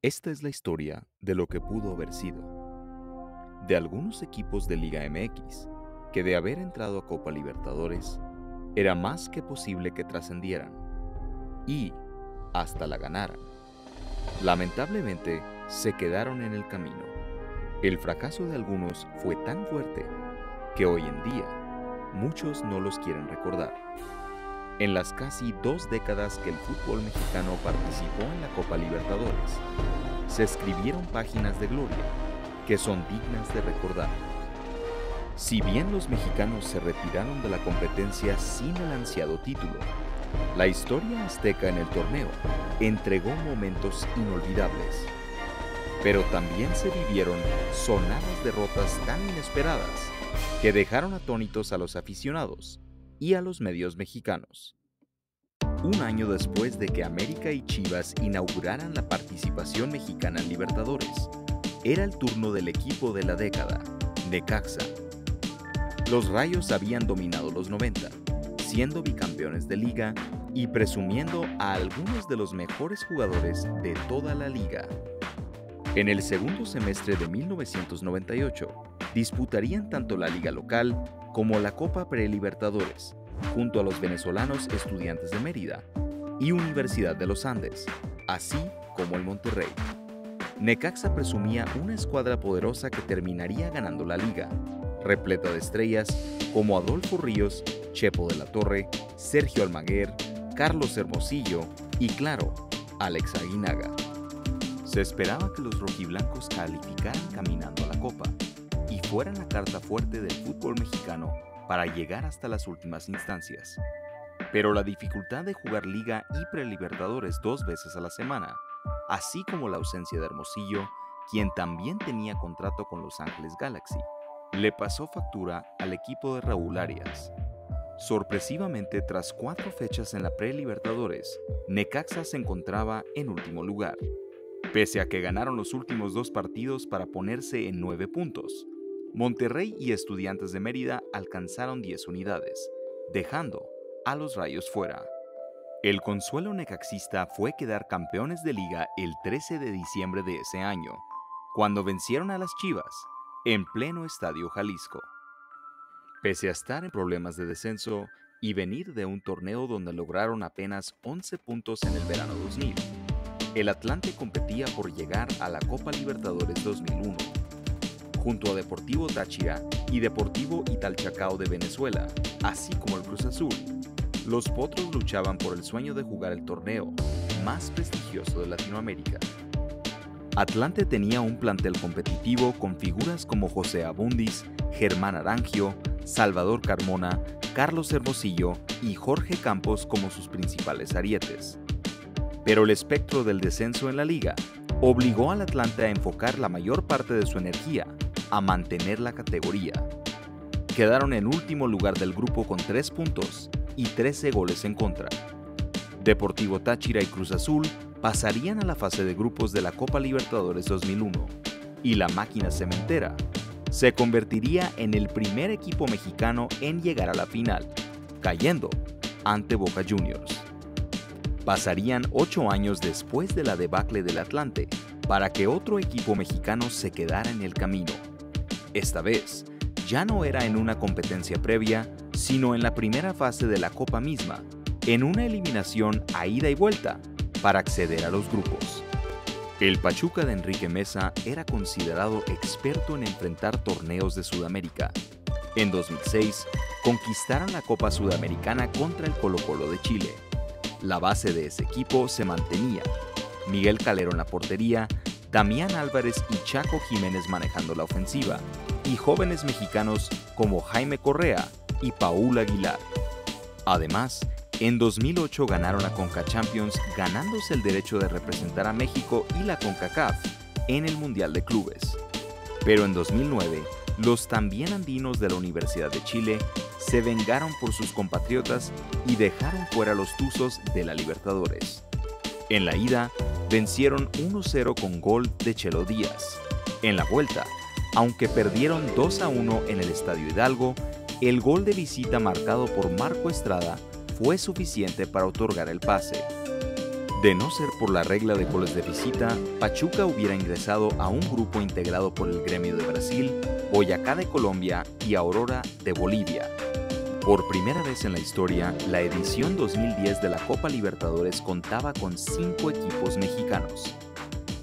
Esta es la historia de lo que pudo haber sido, de algunos equipos de Liga MX, que de haber entrado a Copa Libertadores, era más que posible que trascendieran, y hasta la ganaran. Lamentablemente, se quedaron en el camino. El fracaso de algunos fue tan fuerte que hoy en día muchos no los quieren recordar. En las casi 2 décadas que el fútbol mexicano participó en la Copa Libertadores, se escribieron páginas de gloria que son dignas de recordar. Si bien los mexicanos se retiraron de la competencia sin el ansiado título, la historia azteca en el torneo entregó momentos inolvidables. Pero también se vivieron sonadas derrotas tan inesperadas que dejaron atónitos a los aficionados y a los medios mexicanos. Un año después de que América y Chivas inauguraran la participación mexicana en Libertadores, era el turno del equipo de la década, Necaxa. Los Rayos habían dominado los 90, siendo bicampeones de liga y presumiendo a algunos de los mejores jugadores de toda la liga. En el segundo semestre de 1998, disputarían tanto la liga local como la Copa Prelibertadores, junto a los venezolanos Estudiantes de Mérida y Universidad de los Andes, así como el Monterrey. Necaxa presumía una escuadra poderosa que terminaría ganando la liga, repleta de estrellas como Adolfo Ríos, Chepo de la Torre, Sergio Almaguer, Carlos Hermosillo y, claro, Alex Aguinaga. Se esperaba que los rojiblancos calificaran caminando a la Copa y fueran la carta fuerte del fútbol mexicano para llegar hasta las últimas instancias. Pero la dificultad de jugar Liga y Prelibertadores 2 veces a la semana, así como la ausencia de Hermosillo, quien también tenía contrato con Los Ángeles Galaxy, le pasó factura al equipo de Raúl Arias. Sorpresivamente, tras 4 fechas en la Prelibertadores, Necaxa se encontraba en último lugar, pese a que ganaron los últimos 2 partidos para ponerse en 9 puntos. Monterrey y Estudiantes de Mérida alcanzaron 10 unidades, dejando a los Rayos fuera. El consuelo necaxista fue quedar campeones de liga el 13 de diciembre de ese año, cuando vencieron a las Chivas en pleno Estadio Jalisco. Pese a estar en problemas de descenso y venir de un torneo donde lograron apenas 11 puntos en el verano 2000, el Atlante competía por llegar a la Copa Libertadores 2001. Junto a Deportivo Táchira y Deportivo Italchacao de Venezuela, así como el Cruz Azul, los Potros luchaban por el sueño de jugar el torneo más prestigioso de Latinoamérica. Atlante tenía un plantel competitivo con figuras como José Abundis, Germán Arangio, Salvador Carmona, Carlos Hermosillo y Jorge Campos como sus principales arietes. Pero el espectro del descenso en la liga obligó al Atlante a enfocar la mayor parte de su energía a mantener la categoría. Quedaron en último lugar del grupo con 3 puntos y 13 goles en contra. Deportivo Táchira y Cruz Azul pasarían a la fase de grupos de la Copa Libertadores 2001 y la máquina cementera se convertiría en el primer equipo mexicano en llegar a la final, cayendo ante Boca Juniors. Pasarían 8 años después de la debacle del Atlante para que otro equipo mexicano se quedara en el camino. Esta vez, ya no era en una competencia previa, sino en la primera fase de la Copa misma, en una eliminación a ida y vuelta para acceder a los grupos. El Pachuca de Enrique Meza era considerado experto en enfrentar torneos de Sudamérica. En 2006, conquistaron la Copa Sudamericana contra el Colo-Colo de Chile. La base de ese equipo se mantenía: Miguel Calero en la portería, Damián Álvarez y Chaco Jiménez manejando la ofensiva, y jóvenes mexicanos como Jaime Correa y Paul Aguilar. Además, en 2008 ganaron la Conca Champions, ganándose el derecho de representar a México y la CONCACAF en el Mundial de Clubes. Pero en 2009, los también andinos de la Universidad de Chile se vengaron por sus compatriotas y dejaron fuera a los Tuzos de la Libertadores. En la ida, vencieron 1-0 con gol de Chelo Díaz. En la vuelta, aunque perdieron 2-1 en el Estadio Hidalgo, el gol de visita marcado por Marco Estrada fue suficiente para otorgar el pase. De no ser por la regla de goles de visita, Pachuca hubiera ingresado a un grupo integrado por el Gremio de Brasil, Boyacá de Colombia y Aurora de Bolivia. Por primera vez en la historia, la edición 2010 de la Copa Libertadores contaba con 5 equipos mexicanos.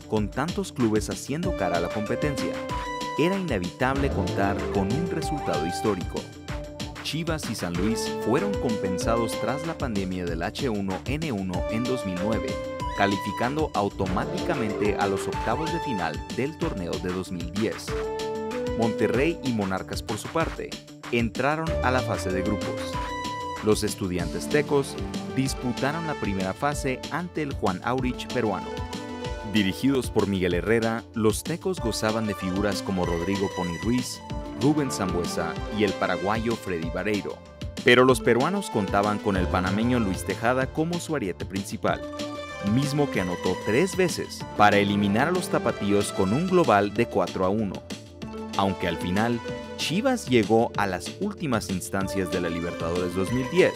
Con tantos clubes haciendo cara a la competencia, era inevitable contar con un resultado histórico. Chivas y San Luis fueron compensados tras la pandemia del H1N1 en 2009, calificando automáticamente a los octavos de final del torneo de 2010. Monterrey y Monarcas, por su parte, entraron a la fase de grupos. Los Estudiantes Tecos disputaron la primera fase ante el Juan Aurich peruano. Dirigidos por Miguel Herrera, los Tecos gozaban de figuras como Rodrigo Pony Ruiz, Rubén Sambueza y el paraguayo Freddy Vareiro. Pero los peruanos contaban con el panameño Luis Tejada como su ariete principal, mismo que anotó 3 veces para eliminar a los tapatíos con un global de 4-1. Aunque al final, Chivas llegó a las últimas instancias de la Libertadores 2010,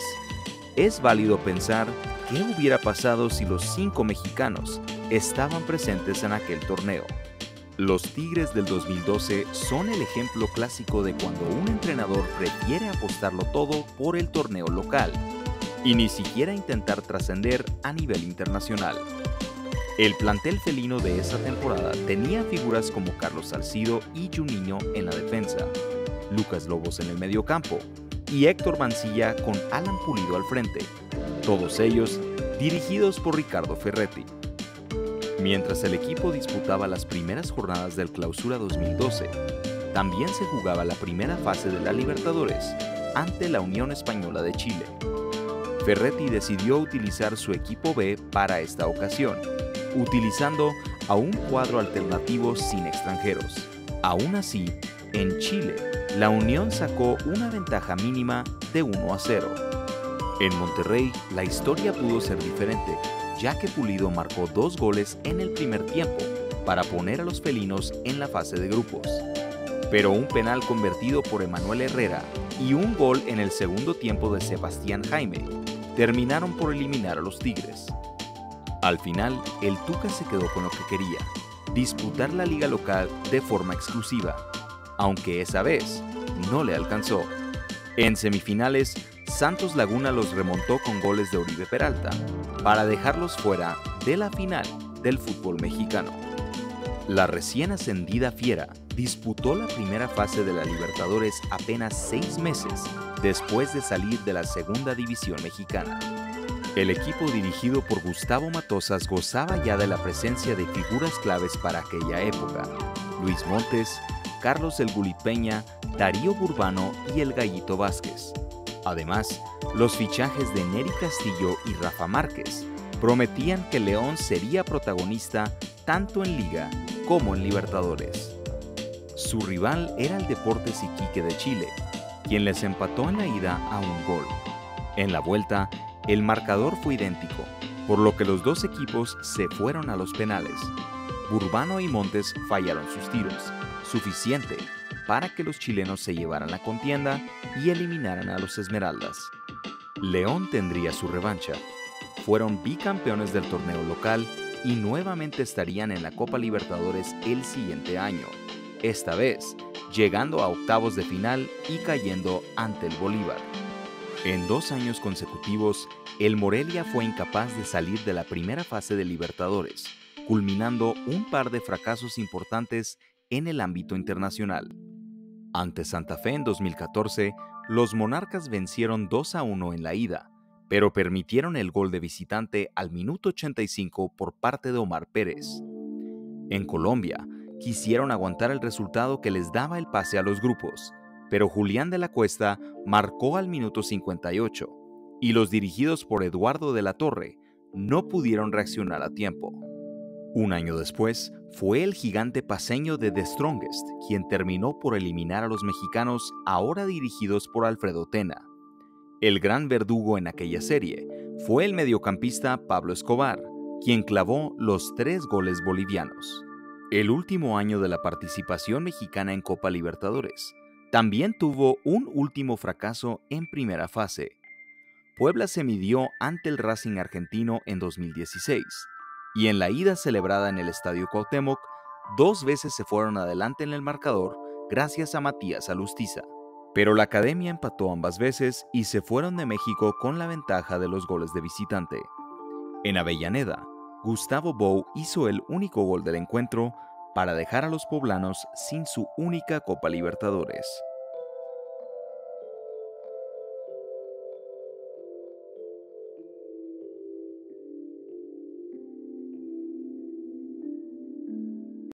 es válido pensar qué hubiera pasado si los 5 mexicanos estaban presentes en aquel torneo. Los Tigres del 2012 son el ejemplo clásico de cuando un entrenador prefiere apostarlo todo por el torneo local y ni siquiera intentar trascender a nivel internacional. El plantel felino de esa temporada tenía figuras como Carlos Salcido y Juninho en la defensa, Lucas Lobos en el mediocampo y Héctor Mancilla con Alan Pulido al frente, todos ellos dirigidos por Ricardo Ferretti. Mientras el equipo disputaba las primeras jornadas del Clausura 2012, también se jugaba la primera fase de la Libertadores ante la Unión Española de Chile. Ferretti decidió utilizar su equipo B para esta ocasión, utilizando a un cuadro alternativo sin extranjeros. Aún así, en Chile, la Unión sacó una ventaja mínima de 1-0. En Monterrey, la historia pudo ser diferente, ya que Pulido marcó 2 goles en el primer tiempo para poner a los felinos en la fase de grupos. Pero un penal convertido por Emanuel Herrera y un gol en el segundo tiempo de Sebastián Jaime terminaron por eliminar a los Tigres. Al final, el Tuca se quedó con lo que quería, disputar la liga local de forma exclusiva, aunque esa vez no le alcanzó. En semifinales, Santos Laguna los remontó con goles de Oribe Peralta para dejarlos fuera de la final del fútbol mexicano. La recién ascendida Fiera disputó la primera fase de la Libertadores apenas 6 meses después de salir de la segunda división mexicana. El equipo dirigido por Gustavo Matosas gozaba ya de la presencia de figuras claves para aquella época: Luis Montes, Carlos El Gulit Peña, Darío Burbano y el Gallito Vázquez. Además, los fichajes de Nery Castillo y Rafa Márquez prometían que León sería protagonista tanto en Liga como en Libertadores. Su rival era el Deportes Iquique de Chile, quien les empató en la ida a un gol. En la vuelta, el marcador fue idéntico, por lo que los dos equipos se fueron a los penales. Burbano y Montes fallaron sus tiros, suficiente para que los chilenos se llevaran la contienda y eliminaran a los Esmeraldas. León tendría su revancha. Fueron bicampeones del torneo local y nuevamente estarían en la Copa Libertadores el siguiente año, esta vez llegando a octavos de final y cayendo ante el Bolívar. En 2 años consecutivos, el Morelia fue incapaz de salir de la primera fase de Libertadores, culminando un par de fracasos importantes en el ámbito internacional. Ante Santa Fe en 2014, los Monarcas vencieron 2-1 en la ida, pero permitieron el gol de visitante al minuto 85 por parte de Omar Pérez. En Colombia, quisieron aguantar el resultado que les daba el pase a los grupos, pero Julián de la Cuesta marcó al minuto 58, y los dirigidos por Eduardo de la Torre no pudieron reaccionar a tiempo. Un año después, fue el gigante paceño de The Strongest quien terminó por eliminar a los mexicanos ahora dirigidos por Alfredo Tena. El gran verdugo en aquella serie fue el mediocampista Pablo Escobar, quien clavó los 3 goles bolivianos. El último año de la participación mexicana en Copa Libertadores también tuvo un último fracaso en primera fase. Puebla se midió ante el Racing argentino en 2016, y en la ida celebrada en el Estadio Cuauhtémoc, 2 veces se fueron adelante en el marcador gracias a Matías Alustiza. Pero la Academia empató ambas veces y se fueron de México con la ventaja de los goles de visitante. En Avellaneda, Gustavo Bou hizo el único gol del encuentro para dejar a los poblanos sin su única Copa Libertadores.